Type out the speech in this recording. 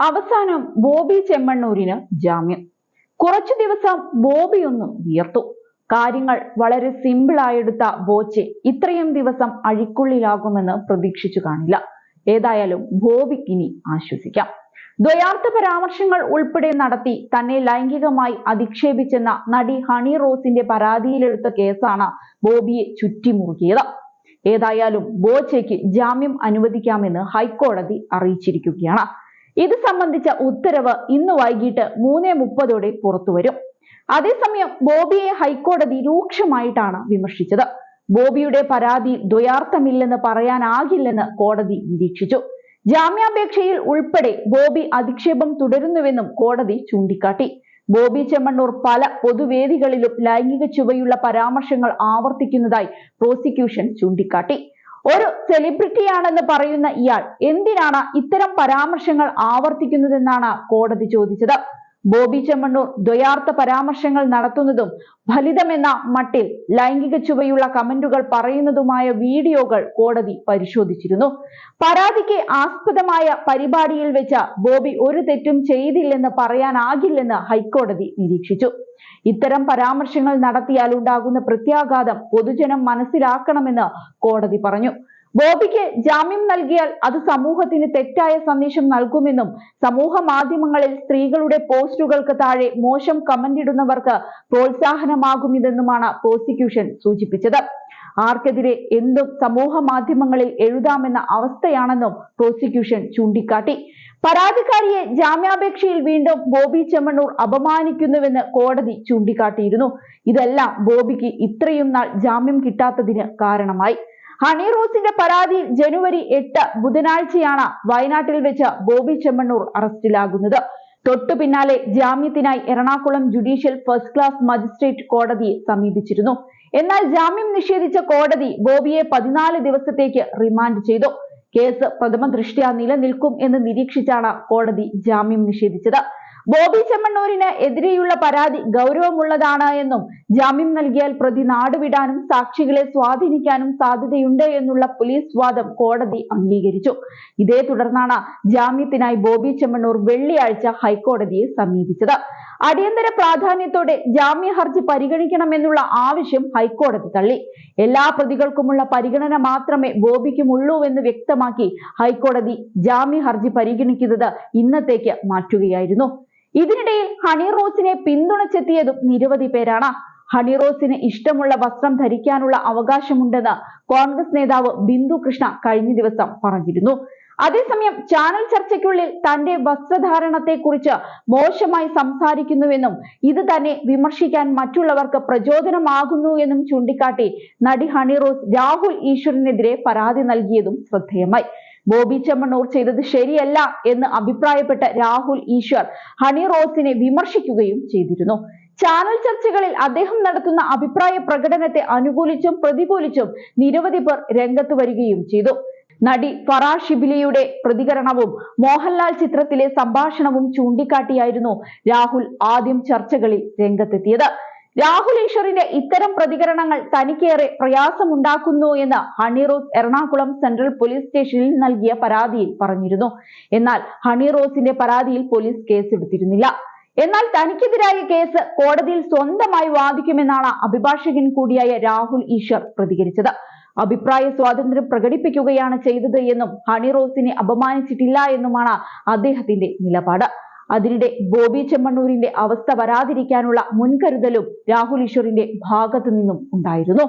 അവസാനം ബോബി ചെമ്മണ്ണൂരിന് ജാമ്യം. കുറച്ചു ദിവസം ബോബി ഒന്ന് വിയർത്തു. കാര്യങ്ങൾ വളരെ സിമ്പിളായെടുത്ത ബോച്ചെ ഇത്രയും ദിവസം അഴിക്കുള്ളിലാകുമെന്ന് പ്രതീക്ഷിച്ചു കാണില്ല. ഏതായാലും ബോബിക്കിനി ആശ്വസിക്കാം. ദ്വയാർത്ഥ പരാമർശങ്ങൾ ഉൾപ്പെടെ നടത്തി തന്നെ ലൈംഗികമായി അധിക്ഷേപിച്ചെന്ന നടി ഹണി റോസിന്റെ പരാതിയിലെടുത്ത കേസാണ് ബോബിയെ ചുറ്റിമുറുക്കിയത്. ഏതായാലും ബോച്ചയ്ക്ക് ജാമ്യം അനുവദിക്കാമെന്ന് ഹൈക്കോടതി അറിയിച്ചിരിക്കുകയാണ്. ഇത് സംബന്ധിച്ച ഉത്തരവ് ഇന്ന് വൈകിട്ട് 3:30 പുറത്തുവരും. അതേസമയം ബോബിയെ ഹൈക്കോടതി രൂക്ഷമായിട്ടാണ് വിമർശിച്ചത്. ബോബിയുടെ പരാതി ദ്വയാർത്ഥമില്ലെന്ന് പറയാനാകില്ലെന്ന് കോടതി നിരീക്ഷിച്ചു. ജാമ്യാപേക്ഷയിൽ ഉൾപ്പെടെ ബോബി അധിക്ഷേപം തുടരുന്നുവെന്നും കോടതി ചൂണ്ടിക്കാട്ടി. ബോബി ചെമ്മണ്ണൂർ പല പൊതുവേദികളിലും ലൈംഗിക ചുവയുള്ള പരാമർശങ്ങൾ ആവർത്തിക്കുന്നതായി പ്രോസിക്യൂഷൻ ചൂണ്ടിക്കാട്ടി. ഒരു സെലിബ്രിറ്റിയാണെന്ന് പറയുന്ന ഇയാൾ എന്തിനാണ് ഇത്തരം പരാമർശങ്ങൾ ആവർത്തിക്കുന്നതെന്നാണ് കോടതി ചോദിച്ചത്. ബോബി ചെമ്മണ്ണൂർ ദ്വയാർത്ഥ പരാമർശങ്ങൾ നടത്തുന്നതും ഫലിതമെന്ന മട്ടിൽ ലൈംഗിക ചുവയുള്ള കമന്റുകൾ പറയുന്നതുമായ വീഡിയോകൾ കോടതി പരിശോധിച്ചിരുന്നു. പരാതിക്ക് ആസ്പദമായ പരിപാടിയിൽ വെച്ച് ബോബി ഒരു തെറ്റും ചെയ്തില്ലെന്ന് പറയാനാകില്ലെന്ന് ഹൈക്കോടതി നിരീക്ഷിച്ചു. ഇത്തരം പരാമർശങ്ങൾ നടത്തിയാൽ ഉണ്ടാകുന്ന പ്രത്യാഘാതം പൊതുജനം മനസ്സിലാക്കണമെന്ന് കോടതി പറഞ്ഞു. ബോബിക്ക് ജാമ്യം നൽകിയാൽ അത് സമൂഹത്തിന് തെറ്റായ സന്ദേശം നൽകുമെന്നും സമൂഹ മാധ്യമങ്ങളിൽ സ്ത്രീകളുടെ പോസ്റ്റുകൾക്ക് താഴെ മോശം കമന്റ് ഇടുന്നവർക്ക് പ്രോത്സാഹനമാകുമിതെന്നുമാണ് പ്രോസിക്യൂഷൻ സൂചിപ്പിച്ചത്. ആർക്കെതിരെ എന്തും സമൂഹ മാധ്യമങ്ങളിൽ എഴുതാമെന്ന അവസ്ഥയാണെന്നും പ്രോസിക്യൂഷൻ ചൂണ്ടിക്കാട്ടി. പരാതിക്കാരിയെ ജാമ്യാപേക്ഷയിൽ വീണ്ടും ബോബി ചെമ്മണ്ണൂർ അപമാനിക്കുന്നുവെന്ന് കോടതി ചൂണ്ടിക്കാട്ടിയിരുന്നു. ഇതെല്ലാം ബോബിക്ക് ഇത്രയും നാൾ ജാമ്യം കിട്ടാത്തതിന് കാരണമായി. ഹണി റോസിന്റെ പരാതിയിൽ ജനുവരി 8 ബുധനാഴ്ചയാണ് വയനാട്ടിൽ വെച്ച് ബോബി ചെമ്മണ്ണൂർ അറസ്റ്റിലാകുന്നത്. തൊട്ടു പിന്നാലെ ജാമ്യത്തിനായി Ernakulam judicial first class magistrate കോടതിയെ സമീപിച്ചിരുന്നു. എന്നാൽ ജാമ്യം നിഷേധിച്ച കോടതി ബോബിയെ 14 ദിവസത്തേക്ക് റിമാൻഡ് ചെയ്തു. കേസ് പ്രഥമ ദൃഷ്ട്യാ നിലനിൽക്കും എന്ന് നിരീക്ഷിച്ചാണ് കോടതി ജാമ്യം നിഷേധിച്ചത്. ബോബി ചെമ്മണ്ണൂരിന് എതിരെയുള്ള പരാതി ഗൗരവമുള്ളതാണ് എന്നും ജാമ്യം നൽകിയാൽ പ്രതി നാടുവിടാനും സാക്ഷികളെ സ്വാധീനിക്കാനും സാധ്യതയുണ്ട് എന്നുള്ള പോലീസ് വാദം കോടതി അംഗീകരിച്ചു. ഇതേ തുടർന്നാണ് ജാമ്യത്തിനായി ബോബി ചെമ്മണ്ണൂർ വെള്ളിയാഴ്ച ഹൈക്കോടതിയെ സമീപിച്ചത്. അടിയന്തര പ്രാധാന്യത്തോടെ ജാമ്യ ഹർജി പരിഗണിക്കണമെന്നുള്ള ആവശ്യം ഹൈക്കോടതി തള്ളി. എല്ലാ പ്രതികൾക്കുമുള്ള പരിഗണന മാത്രമേ ബോബിക്കുമുള്ളൂവെന്ന് വ്യക്തമാക്കി ഹൈക്കോടതി ജാമ്യ ഹർജി പരിഗണിക്കുന്നത് ഇന്നത്തേക്ക് മാറ്റുകയായിരുന്നു. ഇതിനിടയിൽ ഹണി റോസിനെ പിന്തുണച്ചെത്തിയതും നിരവധി പേരാണ്. ഹണി റോസിന് ഇഷ്ടമുള്ള വസ്ത്രം ധരിക്കാനുള്ള അവകാശമുണ്ടെന്ന് കോൺഗ്രസ് നേതാവ് ബിന്ദു കൃഷ്ണ കഴിഞ്ഞ ദിവസം പറഞ്ഞിരുന്നു. അതേസമയം ചാനൽ ചർച്ചയ്ക്കുള്ളിൽ തന്റെ വസ്ത്രധാരണത്തെക്കുറിച്ച് മോശമായി സംസാരിക്കുന്നുവെന്നും ഇത് തന്നെ വിമർശിക്കാൻ മറ്റുള്ളവർക്ക് പ്രചോദനമാകുന്നു എന്നും ചൂണ്ടിക്കാട്ടി നടി ഹണി റോസ് രാഹുൽ ഈശ്വറിനെതിരെ പരാതി നൽകിയതും ശ്രദ്ധേയമായി. ബോബി ചെമ്മണ്ണൂർ ചെയ്തത് ശരിയല്ല എന്ന് അഭിപ്രായപ്പെട്ട രാഹുൽ ഈശ്വർ ഹണി റോസിനെ വിമർശിക്കുകയും ചെയ്തിരുന്നു. ചാനൽ ചർച്ചകളിൽ അദ്ദേഹം നടത്തുന്ന അഭിപ്രായ പ്രകടനത്തെ അനുകൂലിച്ചും പ്രതികൂലിച്ചും നിരവധി പേർ രംഗത്ത് വരികയും ചെയ്തു. നടി ഫറാ ഷിബിലിയുടെ പ്രതികരണവും മോഹൻലാൽ ചിത്രത്തിലെ സംഭാഷണവും ചൂണ്ടിക്കാട്ടിയായിരുന്നു രാഹുൽ ആദ്യം ചർച്ചകളിൽ രംഗത്തെത്തിയത്. രാഹുൽ ഈശ്വറിന്റെ ഇത്തരം പ്രതികരണങ്ങൾ തനിക്കേറെ പ്രയാസമുണ്ടാക്കുന്നു എന്ന് ഹണി റോസ് എറണാകുളം സെൻട്രൽ പോലീസ് സ്റ്റേഷനിൽ നൽകിയ പരാതിയിൽ പറഞ്ഞിരുന്നു. എന്നാൽ ഹണി റോസിന്റെ പരാതിയിൽ പോലീസ് കേസെടുത്തിരുന്നില്ല. എന്നാൽ തനിക്കെതിരായ കേസ് കോടതിയിൽ സ്വന്തമായി വാദിക്കുമെന്നാണ് അഭിഭാഷകൻ കൂടിയായ രാഹുൽ ഈശ്വർ പ്രതികരിച്ചത്. അഭിപ്രായ സ്വാതന്ത്ര്യം പ്രകടിപ്പിക്കുകയാണ് ചെയ്തത് എന്നും ഹണി റോസിനെ അപമാനിച്ചിട്ടില്ല എന്നുമാണ് അദ്ദേഹത്തിന്റെ നിലപാട്. അതിനിടെ ബോബി ചെമ്മണ്ണൂരിന്റെ അവസ്ഥ വരാതിരിക്കാനുള്ള മുൻകരുതലും രാഹുൽ ഈശ്വറിന്റെ ഭാഗത്തു നിന്നും ഉണ്ടായിരുന്നു.